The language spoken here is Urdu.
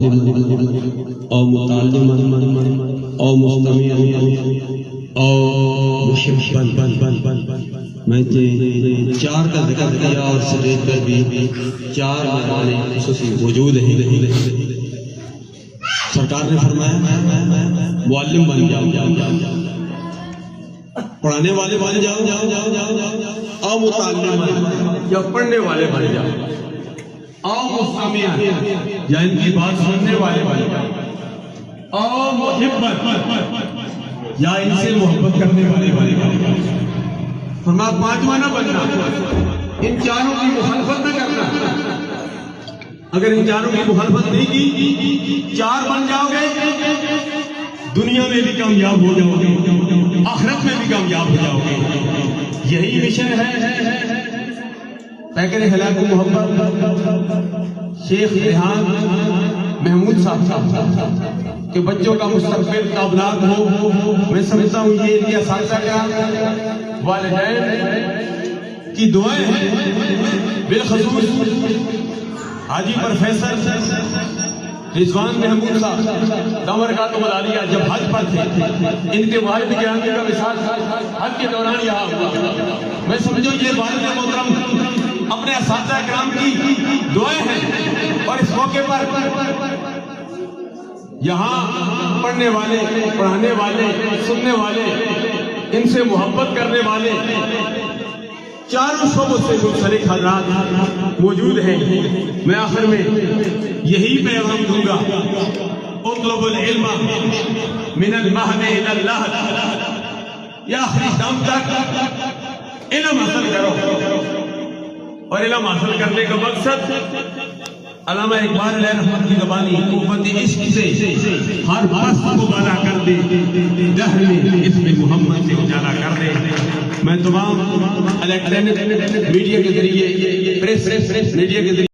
او متعلما او مستمعا او محبا. میں نے چار کا ذکر کیا اور سٹیج پر بھی چار معنی خصوصی وجود ہیں. سرکار نے فرمایا معلم بن جاؤ، پڑھانے والے بن جاؤ، او متعلما یا پڑھنے والے بن جاؤ، او مستمعا یا ان کی بات سننے والے بن جاؤ، او محبا یا ان سے محبت کرنے والے بن جاؤ. فرمایا پانچواں نہ بننا، ان چاروں کی مخالفت نہ کرنا. اگر ان چاروں کی مخالفت نہیں کی، چار بن جاؤ گے، دنیا میں بھی کامیاب ہو جاؤ گے، آخرت میں بھی کامیاب ہو جاؤ گے. یہی مشن ہے پیکر خلاق محبت شیخ ریحان محمود صاحب کہ بچوں کا مستقبل تابناک ہو. میں سمجھتا ہوں یہ ان کے اساتذہ کا والدین کی دعائیں ہیں. بالخصوص حاجی پروفیسر رضوان محمود صاحب دامر خاتم العالیہ جب حج پر تھے، ان کے والد کے آنے کا وصال حج کے دوران یہاں ہوا. میں سمجھو یہ والد محترم اپنے اساتذہ کرام کی دعائیں ہیں، اور اس موقع پر یہاں پڑھنے والے، پڑھانے والے، سننے والے، ان سے محبت کرنے والے چاروں شعبوں سے منسلک حضرات موجود ہیں. میں آخر میں یہی پیغام دوں گا، اطلب العلم من المہد الی اللحد، یا آخری دم تک علم حاصل کرو. اور علم حاصل کرنے کا مقصد علامہ اقبال علیہ رحمت کی زبانی قوت عشق سے ہر پست کو بالا کر دے، دہر میں اسم محمد سے اجالا کر دے. میں تمام الیکٹرانک میڈیا کے ذریعے، پریس میڈیا کے ذریعے